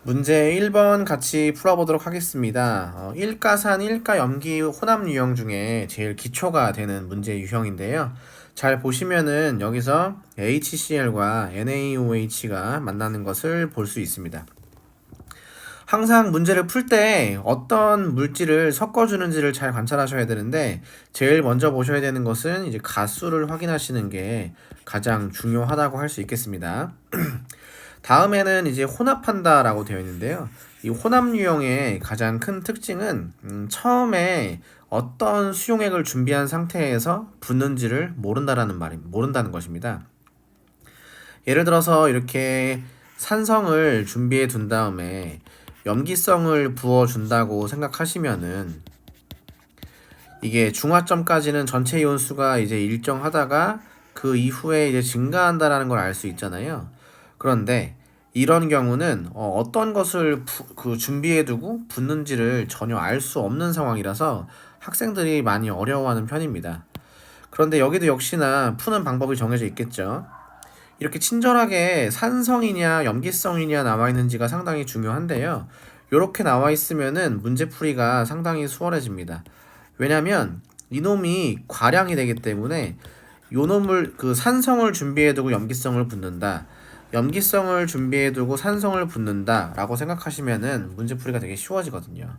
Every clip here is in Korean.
문제 1번 같이 풀어보도록 하겠습니다. 일가산, 일가염기 혼합 유형 중에 제일 기초가 되는 문제 유형인데요. 잘 보시면은 여기서 HCl과 NaOH가 만나는 것을 볼 수 있습니다. 항상 문제를 풀 때 어떤 물질을 섞어주는지를 잘 관찰하셔야 되는데, 제일 먼저 보셔야 되는 것은 이제 가수를 확인하시는 게 가장 중요하다고 할 수 있겠습니다. 다음에는 이제 혼합한다라고 되어 있는데요. 이 혼합 유형의 가장 큰 특징은 처음에 어떤 수용액을 준비한 상태에서 붙는지를 모른다는 것입니다. 예를 들어서 이렇게 산성을 준비해 둔 다음에 염기성을 부어 준다고 생각하시면은, 이게 중화점까지는 전체 이온 수가 이제 일정하다가 그 이후에 이제 증가한다라는 걸 알 수 있잖아요. 그런데 이런 경우는 떤 것을 준비해두고 붙는지를 전혀 알 수 없는 상황이라서 학생들이 많이 어려워하는 편입니다. 그런데 여기도 역시나 푸는 방법이 정해져 있겠죠. 이렇게 친절하게 산성이냐 염기성이냐 나와 있는지가 상당히 중요한데요. 이렇게 나와 있으면은 문제풀이가 상당히 수월해집니다. 왜냐면 이놈이 과량이 되기 때문에 요 놈을 산성을 준비해두고 염기성을 붙는다, 염기성을 준비해두고 산성을 붙는다 라고 생각하시면은 문제풀이가 되게 쉬워지거든요.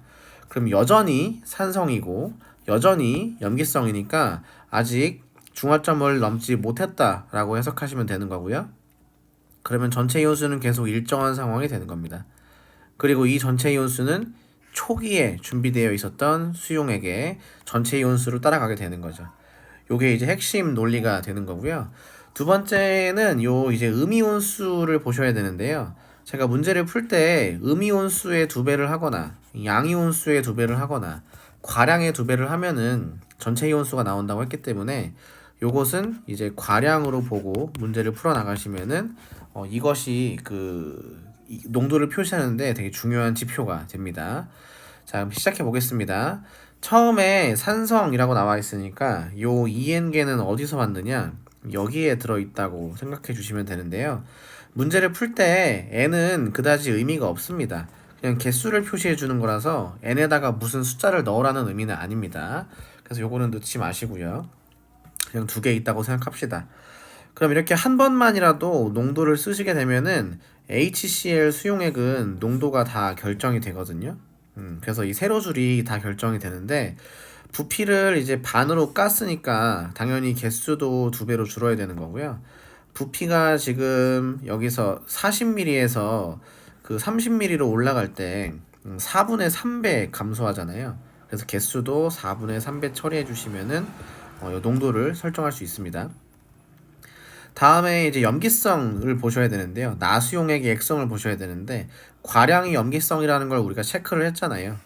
그럼 여전히 산성이고 여전히 염기성이니까 아직 중화점을 넘지 못했다 라고 해석하시면 되는 거고요. 그러면 전체 이온수는 계속 일정한 상황이 되는 겁니다. 그리고 이 전체 이온수는 초기에 준비되어 있었던 수용액의 전체 이온수로 따라가게 되는 거죠. 요게 이제 핵심 논리가 되는 거고요. 두 번째는 요 이제 음이온수를 보셔야 되는데요. 제가 문제를 풀 때 음이온수의 2배를 하거나 양이온수의 2배를 하거나 과량의 2배를 하면은 전체 이온수가 나온다고 했기 때문에 요것은 이제 과량으로 보고 문제를 풀어 나가시면은 이것이 농도를 표시하는데 되게 중요한 지표가 됩니다. 자, 그럼 시작해 보겠습니다. 처음에 산성이라고 나와 있으니까 요 EN계는 어디서 왔느냐? 여기에 들어있다고 생각해 주시면 되는데요. 문제를 풀 때 n은 그다지 의미가 없습니다. 그냥 개수를 표시해 주는 거라서 n에다가 무슨 숫자를 넣으라는 의미는 아닙니다. 그래서 요거는 넣지 마시고요. 그냥 2개 있다고 생각합시다. 그럼 이렇게 한 번만이라도 농도를 쓰시게 되면은 HCl 수용액은 농도가 다 결정이 되거든요. 그래서 이 세로줄이 다 결정이 되는데, 부피를 이제 반으로 깠으니까 당연히 개수도 2배로 줄어야 되는 거고요. 부피가 지금 여기서 40ml에서 30ml로 올라갈 때 4분의 3배 감소하잖아요. 그래서 개수도 4분의 3배 처리해 주시면은 농도를 설정할 수 있습니다. 다음에 이제 염기성을 보셔야 되는데요. 나수용액의 액성을 보셔야 되는데, 과량이 염기성이라는 걸 우리가 체크를 했잖아요.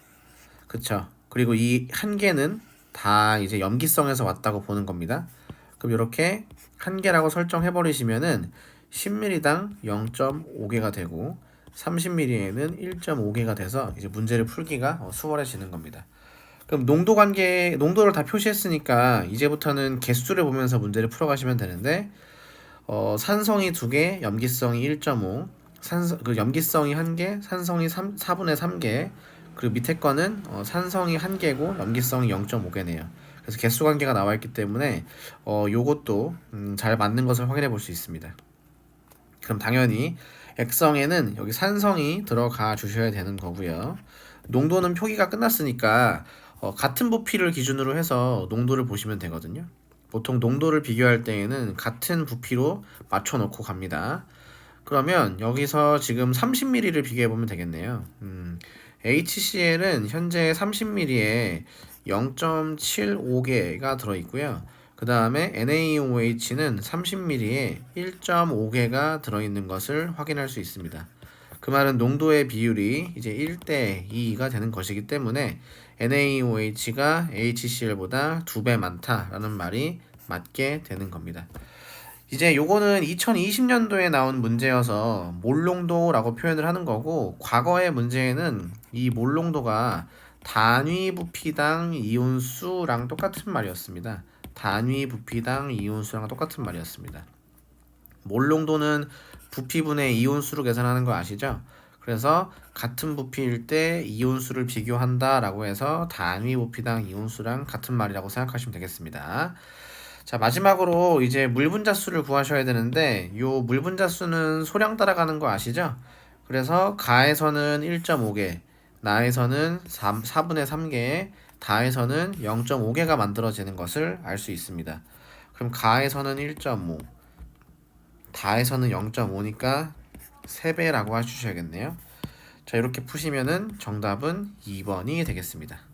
그쵸? 그리고 이 한 개는 다 이제 염기성에서 왔다고 보는 겁니다. 그럼 이렇게 한 개라고 설정해 버리시면은 10ml당 0.5개가 되고 30ml에는 1.5개가 돼서 이제 문제를 풀기가 수월해지는 겁니다. 그럼 농도를 다 표시했으니까 이제부터는 개수를 보면서 문제를 풀어가시면 되는데, 산성이 2개, 염기성이 1.5, 염기성이 1개, 산성이 4분의 3개, 그리고 밑에 거는 산성이 1개고 염기성이 0.5개네요. 그래서 개수 관계가 나와 있기 때문에 요것도 잘 맞는 것을 확인해 볼 수 있습니다. 그럼 당연히 액성에는 여기 산성이 들어가 주셔야 되는 거고요. 농도는 표기가 끝났으니까 같은 부피를 기준으로 해서 농도를 보시면 되거든요. 보통 농도를 비교할 때에는 같은 부피로 맞춰 놓고 갑니다. 그러면 여기서 지금 30ml를 비교해 보면 되겠네요. HCl은 현재 30ml에 0.75개가 들어있고요. 그 다음에 NaOH는 30ml에 1.5개가 들어있는 것을 확인할 수 있습니다. 그 말은 농도의 비율이 이제 1대 2가 되는 것이기 때문에 NaOH가 HCl보다 2배 많다라는 말이 맞게 되는 겁니다. 이제 요거는 2020년도에 나온 문제여서 몰농도라고 표현을 하는 거고, 과거의 문제에는 이 몰농도가 단위 부피당 이온수랑 똑같은 말이었습니다. 단위 부피당 이온수랑 똑같은 말이었습니다. 몰농도는 부피분의 이온수로 계산하는 거 아시죠? 그래서 같은 부피일 때 이온수를 비교한다라고 해서 단위 부피당 이온수랑 같은 말이라고 생각하시면 되겠습니다. 자, 마지막으로 이제 물분자수를 구하셔야 되는데 요 물분자수는 소량 따라가는 거 아시죠? 그래서 가에서는 1.5개, 나에서는 4분의 3개, 다에서는 0.5개가 만들어지는 것을 알 수 있습니다. 그럼 가에서는 1.5, 다에서는 0.5니까 3배라고 해주셔야겠네요. 자, 이렇게 푸시면은 정답은 2번이 되겠습니다.